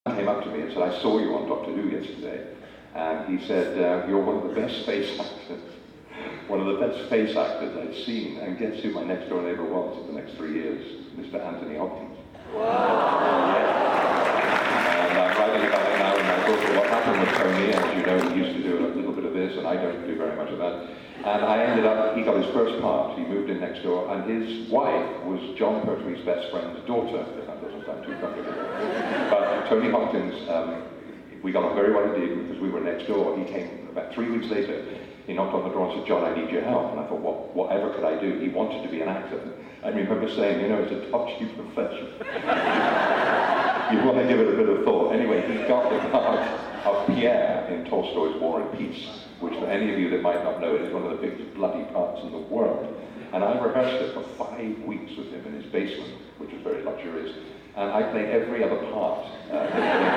came up to me and said, I saw you on Doctor Who yesterday, and he said, you're one of the best face actors. One of the best face actors I'd seen, and guess who my next door neighbour was for the next 3 years? Mr. Anthony Hopkins. Wow. Yeah. And I'm writing about it now in my book. What happened with Tony, as you know, he used to do a little bit of this, and I don't do very much of that. And I ended up, he got his first part, he moved in next door, and his wife was John Pertwee's best friend's daughter. That doesn't sound too complicated. But Tony Hopkins, we got on very well indeed because we were next door. He came about 3 weeks later. He knocked on the door and said, John, I need your help. And I thought, whatever could I do? He wanted to be an actor. I remember saying, you know, it's a touchy profession. You want to give it a bit of thought. Anyway, he got the part of Pierre in Tolstoy's War and Peace, which for any of you that might not know it is one of the biggest bloody parts in the world. And I rehearsed it for 5 weeks with him in his basement, which was very luxurious. And I played every other part in that.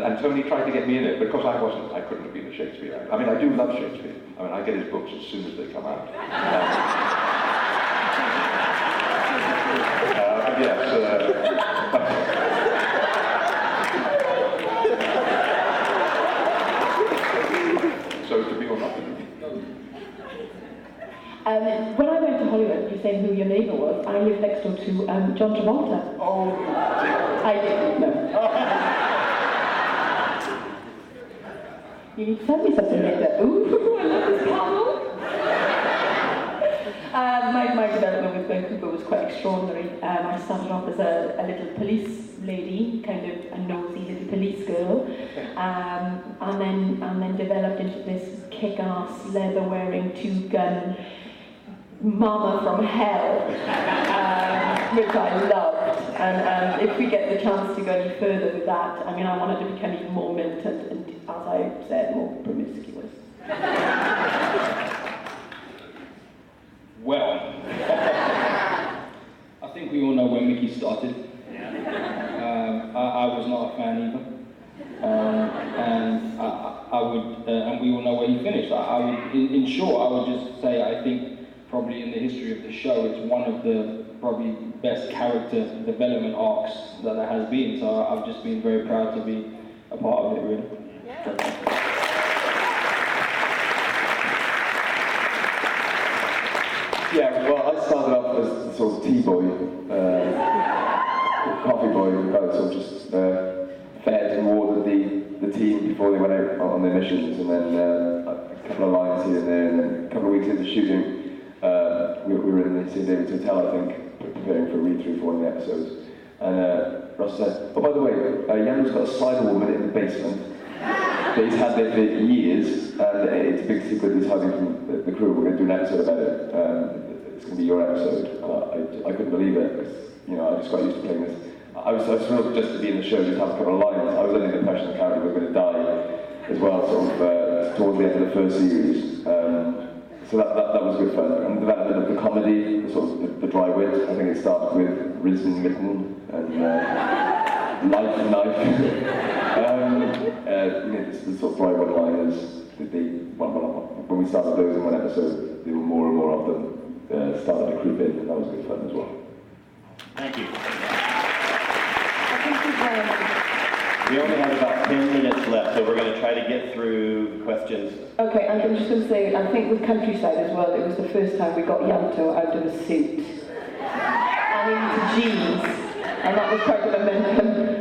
And Tony tried to get me in it, because I couldn't have been a Shakespeare. I mean, I do love Shakespeare. I mean, I get his books as soon as they come out. But yes. So to be or not to be? When I went to Hollywood, you saying who your neighbour was, I lived next door to John Travolta. Oh, I didn't know. You need to tell me something later. Ooh, I love this panel. My development with Vancouver was quite extraordinary. I started off as a little police lady, kind of a nosy little police girl, and then developed into this kick-ass, leather-wearing, two-gun mama from hell, which I loved. And if we get the chance to go any further with that, I mean, I wanted to become even more militant and, as I said, more promiscuous. Well, I think we all know where Mickey started. I was not a fan either. And I would, and we all know where he finished. I would, in short, I would just say I think probably in the history of the show, it's one of the probably best character development arcs that there has been. So I've just been very proud to be a part of it, really. Yeah, well, I started off as a sort of tea boy, coffee boy, sort of just fed and watered the team before they went out on their missions, and then a couple of lines here and there, and then a couple of weeks into shooting, we were in the St. David's Hotel, I think, preparing for a read-through for one of the episodes, and Ross said, oh, by the way, Yan's got a cyber woman in the basement that he's had there for years, and it's a big secret he's hiding from the crew. We're going to do an episode about it. It's going to be your episode. I couldn't believe it, because, you know, I just got used to playing this. I was thrilled just to be in the show, just have a couple of lines. I was under the impression the character was going to die as well, sort of towards the end of the first series. So that was good fun. And the development of the comedy, sort of the dry wit. I think it started with Risen Mitten and Life and Knife. The sort of dry one-liners. When we started those in one episode, there were more and more of them started to creep in, and that was good fun as well. Thank you. We only have about 10 minutes left, so we're going to try to get through questions. Okay, and I'm just going to say, I think with Countryside as well, it was the first time we got Yanto out of a suit and into jeans, and that was quite an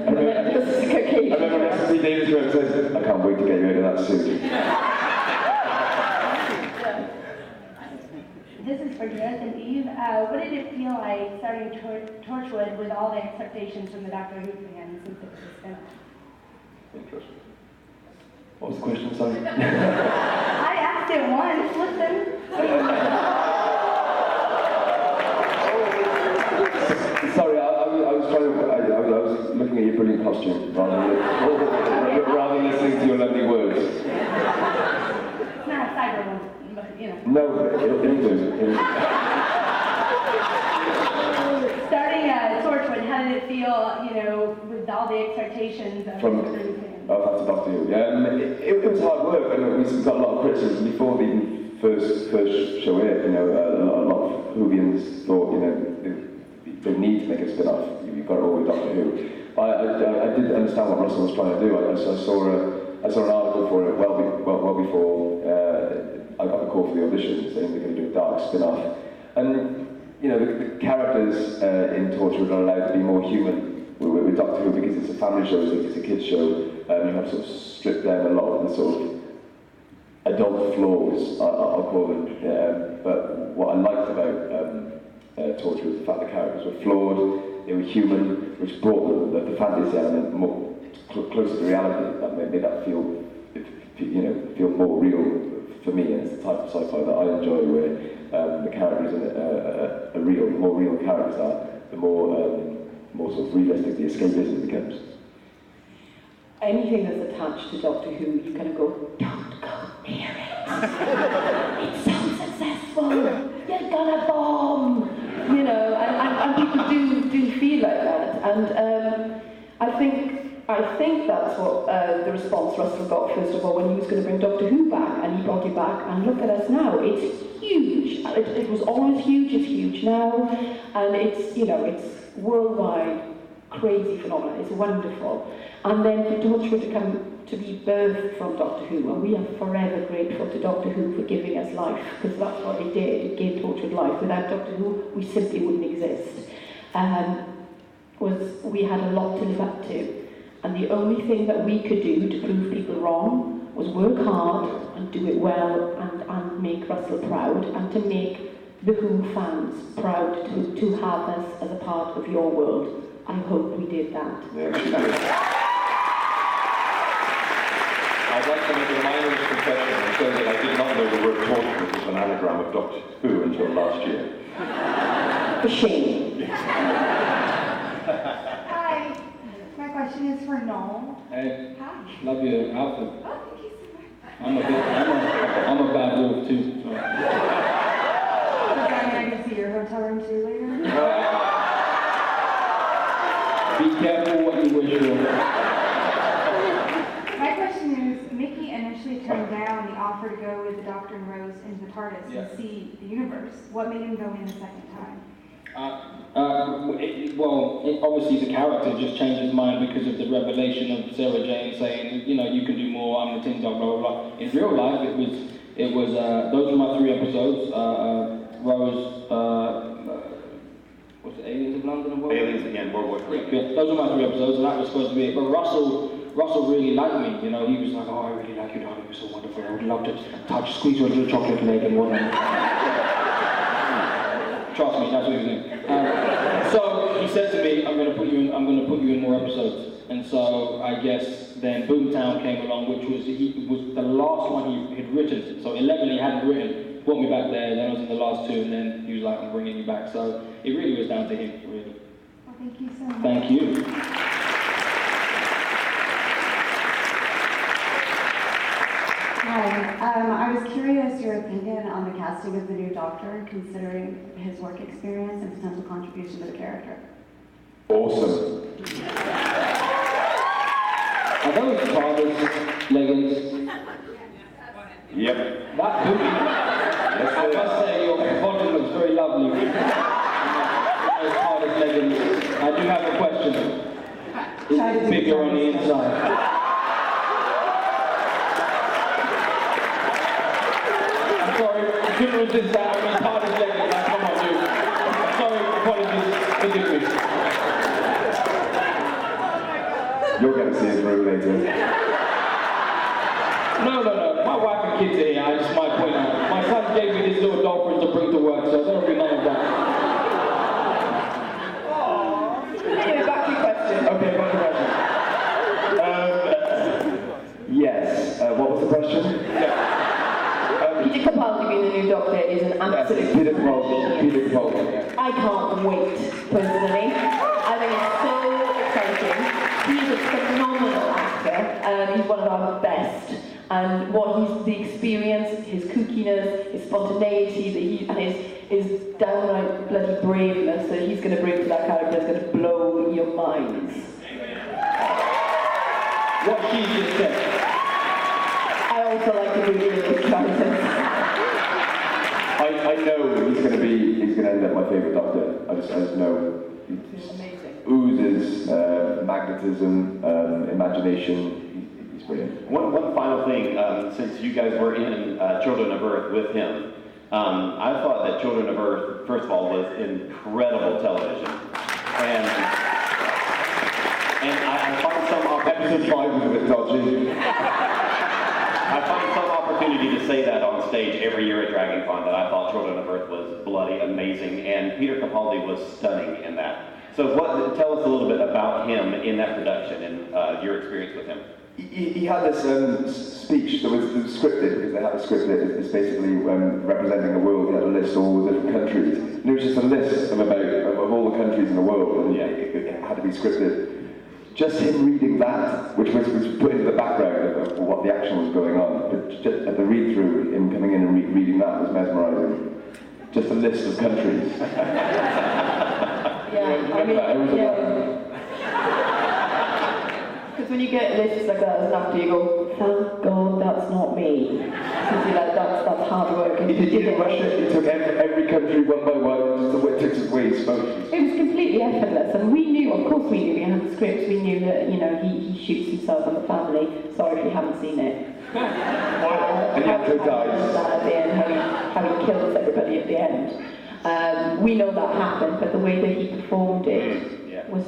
momentous occasion. I remember Rusty Davis said, I can't wait to get you out of that suit. This is for Gareth and Eve. What did it feel like starting Torchwood with all the expectations from the Doctor Who fans since it was a spin-off? Interesting. What was the question, sorry? I asked it once, listen. Sorry, I was looking at your brilliant costume rather than listening to your lovely words. It's not a cyber one, but you know. No, it'll do. Starting Torchwood, how did it feel, you know, with all the expectations of From Doctor Who fans? After Doctor Who. It was hard work, and we got a lot of criticism before the first show aired. You know, a lot of Whovians thought, you know, they need to make a spin-off. You've got to go with Doctor Who. But I did understand what Russell was trying to do. I saw an article for it well before I got the call for the audition, saying they're going to do a dark spin-off. And you know, the characters in Torchwood are allowed to be more human with Doctor Who, because it's a family show, it's a kids show. You have sort of stripped down a lot of the sort of adult flaws, I'll call them. But what I liked about Torchwood was the fact the characters were flawed, they were human, which brought the fantasy element more closer to reality. That made that feel more real for me. And it's the type of sci-fi that I enjoy, where the characters in it are real. The more real the characters are, the more sort of realistic the escapism becomes. Anything that's attached to Doctor Who, you kind of go, don't go near it. It's so successful. You're gonna bomb. You know, and people do feel like that. And I think that's what the response Russell got, first of all, when he was going to bring Doctor Who back, and he brought it back, and look at us now. It's huge. It was always huge, it's huge now, and it's, you know, it's worldwide, crazy phenomenon. It's wonderful. And then for Torchwood to come to be birthed from Doctor Who, and we are forever grateful to Doctor Who for giving us life, because that's what it did. It gave Torchwood life. Without Doctor Who, we simply wouldn't exist. We had a lot to live up to. And the only thing that we could do to prove people wrong was work hard and do it well, and make Russell proud, and to make the Who fans proud to have us as a part of your world. I hope we did that. I'd like to make a minor confession and say that I did not know the word Torchwood was an anagram of Doctor Who until last year. For shame. Hi, my question is for Noel. Hey, Hi. love your outfit. Oh, thank you so much. I'm a bad wolf too. So. Does that mean I can see your hotel room too later? Be careful what you wish for. My question is, Mickey initially turned down the offer to go with the Doctor and Rose into the TARDIS and see the universe. What made him go in the second time? Obviously the character just changed his mind because of the revelation of Sarah Jane saying, you know, you can do more, I'm the Tin Dog, blah, blah, blah. In real life, it was those were my 3 episodes. Rose, what's it, Aliens of London and World War? Aliens again, World War III. Yeah, those were my 3 episodes, and that was supposed to be it. But Russell really liked me, you know. He was like, oh, I really like you, darling, you're so wonderful. I would love to squeeze your little chocolate leg and whatnot. Trust me, that's what he was doing. So he said to me, I'm going to put you in more episodes. And so I guess then Boomtown came along, which was the last one he had written. So 11 he hadn't written. Brought me back there, then I was in the last 2, and then he was like, I'm bringing you back. So it really was down to him, really. Well, thank you so much. Thank you. Hi, I was curious your opinion on the casting of the new Doctor, considering his work experience and potential contribution to the character. Awesome. Are those TARDIS leggings? Yep. That hoodie. I must say your body looks very lovely. Those TARDIS leggings. I do have a question. Is it bigger on the inside? I'm sorry, I couldn't resist that. I mean, TARDIS leggings. Like, come on, dude. Sorry, apologies. Forgive me. You're going to see his room later. No. My wife and kids are here. I just might point out. My son gave me this little dolphin to bring to work, so there'll be none of that. Anyway, back to your question. Okay, back to the question. Yes. What was the question? Peter Capaldi being the new Doctor is an absolute Peter Capaldi. I can't wait, personally. I think it's so exciting. He's a phenomenal actor. He's one of our best. And the experience, his kookiness, his spontaneity, and his downright bloody braveness that he's going to bring to that character is going to blow your minds. What she just said. I also like the movie in those characters. I know he's going to end up my favourite Doctor. I just know. It's amazing. oozes magnetism, imagination. He's brilliant. One final thing, since you guys were in Children of Earth with him, I thought that Children of Earth, first of all, was incredible television. And I find some opportunity. Episode 5 was a bit dodgy. I find some opportunity to say that on stage every year at Dragoncon, that I thought Children of Earth was bloody amazing, and Peter Capaldi was stunning in that. So tell us a little bit about him in that production and your experience with him. He had this speech that was scripted, because they have a script that is basically representing the world. He had a list of all the different countries. And it was just a list of all the countries in the world, and it had to be scripted. Just him reading that, which was put into the background of what the action was going on, but just at the read-through, him coming in and reading that was mesmerising. Just a list of countries. Because when you get lists like that as an actor, you go, thank God that's not me. Because you're like, that's hard work. And He didn't rush it. He took every country one by one, just the took away his spoke. It was completely effortless, and we knew, of course we knew, we had the scripts, we knew that, he shoots himself and the family. Sorry if you haven't seen it. And he actually dies. At the end, how he kills everybody at the end. We know that happened, but the way that he performed it was,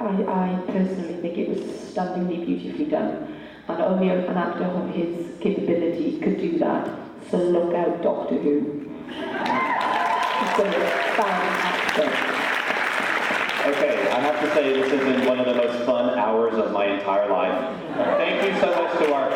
I personally think it was stunningly beautifully done. And only an actor of his capabilities could do that. So look out, Doctor Who. He's going to fantastic. Okay, I have to say this has been one of the most fun hours of my entire life. Thank you so much to our